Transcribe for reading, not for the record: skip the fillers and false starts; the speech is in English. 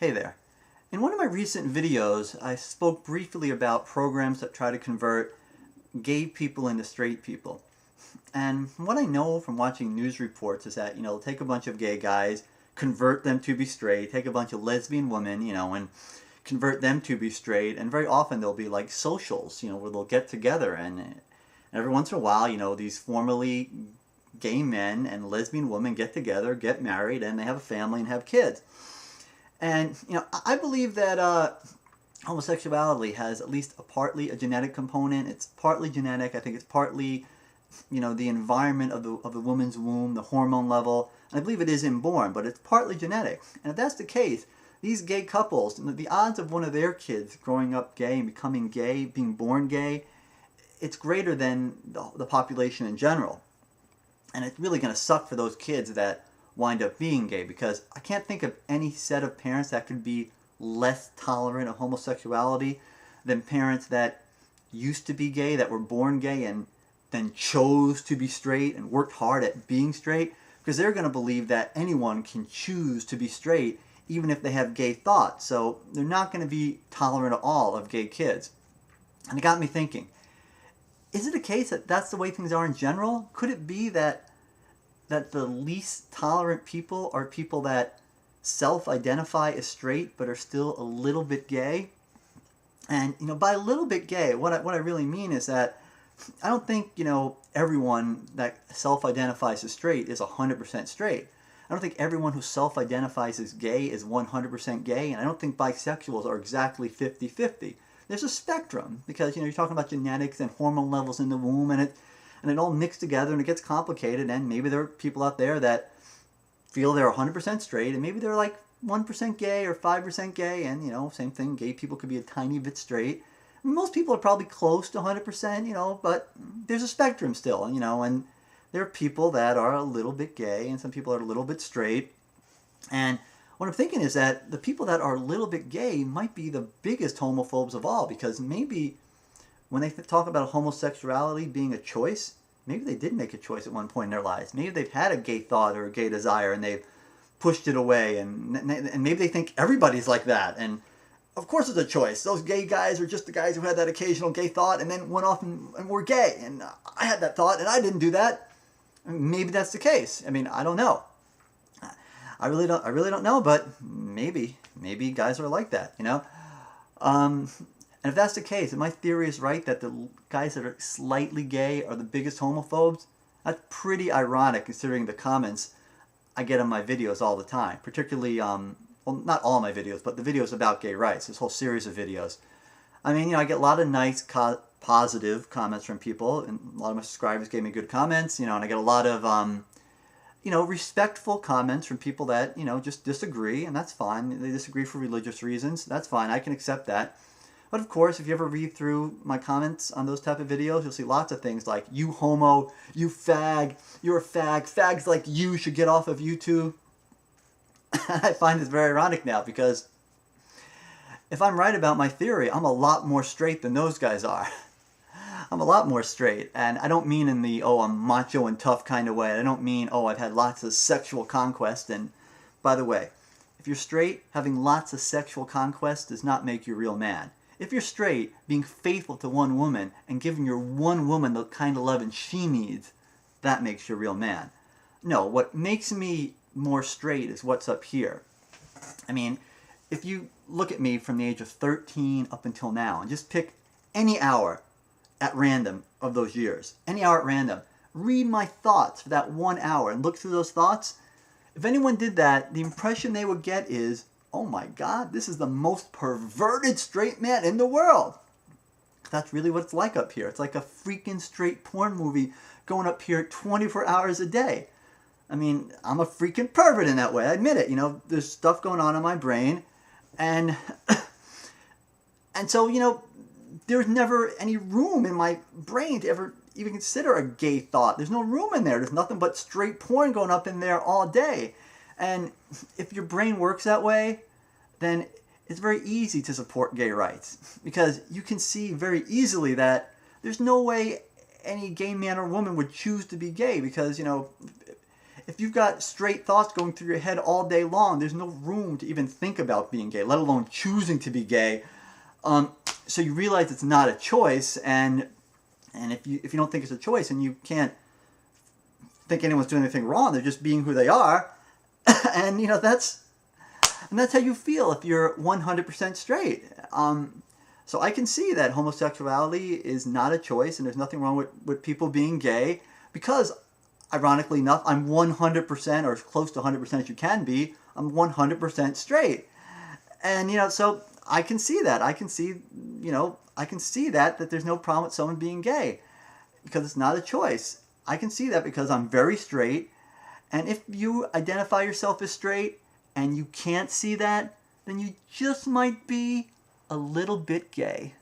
Hey there. In one of my recent videos, I spoke briefly about programs that try to convert gay people into straight people. And what I know from watching news reports is that, they'll take a bunch of gay guys, convert them to be straight, take a bunch of lesbian women, and convert them to be straight. And very often there'll be like socials, where they'll get together. And every once in a while, these formerly gay men and lesbian women get together, get married, and they have a family and have kids. And, I believe that homosexuality has at least partly a genetic component. It's partly genetic. I think it's partly, the environment of the woman's womb, the hormone level. And I believe it is inborn, but it's partly genetic. And if that's the case, these gay couples, the odds of one of their kids growing up gay and becoming gay, being born gay, it's greater than the population in general. And it's really going to suck for those kids that wind up being gay, because I can't think of any set of parents that could be less tolerant of homosexuality than parents that used to be gay, that were born gay and then chose to be straight and worked hard at being straight, because they're going to believe that anyone can choose to be straight even if they have gay thoughts. So they're not going to be tolerant at all of gay kids. And it got me thinking, is it a case that that's the way things are in general? Could it be that the least tolerant people are people that self-identify as straight but are still a little bit gay? And, by a little bit gay, what I really mean is that I don't think, everyone that self-identifies as straight is 100% straight. I don't think everyone who self-identifies as gay is 100% gay, and I don't think bisexuals are exactly 50-50. There's a spectrum, because, you're talking about genetics and hormone levels in the womb, and it all mixed together, and it gets complicated. And maybe there are people out there that feel they're 100% straight, and maybe they're like 1% gay or 5% gay, and same thing, gay people could be a tiny bit straight. Most people are probably close to 100%, but there's a spectrum still, and there are people that are a little bit gay, and some people are a little bit straight. And what I'm thinking is that the people that are a little bit gay might be the biggest homophobes of all, because maybe when they talk about homosexuality being a choice, maybe they did make a choice at one point in their lives. Maybe they've had a gay thought or a gay desire and they've pushed it away, and maybe they think everybody's like that. And of course it's a choice. Those gay guys are just the guys who had that occasional gay thought and then went off and were gay. And I had that thought and I didn't do that. Maybe that's the case. I don't know. I really don't know, but maybe guys are like that, And if that's the case, if my theory is right that the guys that are slightly gay are the biggest homophobes, that's pretty ironic considering the comments I get on my videos all the time. Particularly, well, not all my videos, but the videos about gay rights, this whole series of videos. I get a lot of nice, positive comments from people, and a lot of my subscribers gave me good comments, and I get a lot of, respectful comments from people that, just disagree, and that's fine. They disagree for religious reasons. That's fine. I can accept that. But of course, if you ever read through my comments on those type of videos, you'll see lots of things like, you homo, you fag, you're a fag, fags like you should get off of YouTube. I find this very ironic now, because if I'm right about my theory, I'm a lot more straight than those guys are. I'm a lot more straight, and I don't mean in the, I'm macho and tough kind of way. I don't mean, I've had lots of sexual conquest. And by the way, if you're straight, having lots of sexual conquest does not make you a real man. If you're straight, being faithful to one woman and giving your one woman the kind of loving she needs, that makes you a real man. No, what makes me more straight is what's up here. If you look at me from the age of 13 up until now, and just pick any hour at random of those years, any hour at random, read my thoughts for that 1 hour and look through those thoughts. If anyone did that, the impression they would get is, oh my God, this is the most perverted straight man in the world. That's really what it's like up here. It's like a freaking straight porn movie going up here 24 hours a day. I'm a freaking pervert in that way. I admit it. There's stuff going on in my brain. And so, there's never any room in my brain to ever even consider a gay thought. There's no room in there. There's nothing but straight porn going up in there all day. And if your brain works that way, then it's very easy to support gay rights, because you can see very easily that there's no way any gay man or woman would choose to be gay, because, if you've got straight thoughts going through your head all day long, there's no room to even think about being gay, let alone choosing to be gay. So you realize it's not a choice, and if you don't think it's a choice, and you can't think anyone's doing anything wrong, they're just being who they are, and that's how you feel if you're 100% straight. So I can see that homosexuality is not a choice, and there's nothing wrong with people being gay, because ironically enough, I'm 100%, or as close to 100% as you can be, I'm 100% straight. And, so I can see that. I can see that there's no problem with someone being gay, because it's not a choice. I can see that because I'm very straight. And if you identify yourself as straight and you can't see that, then you just might be a little bit gay.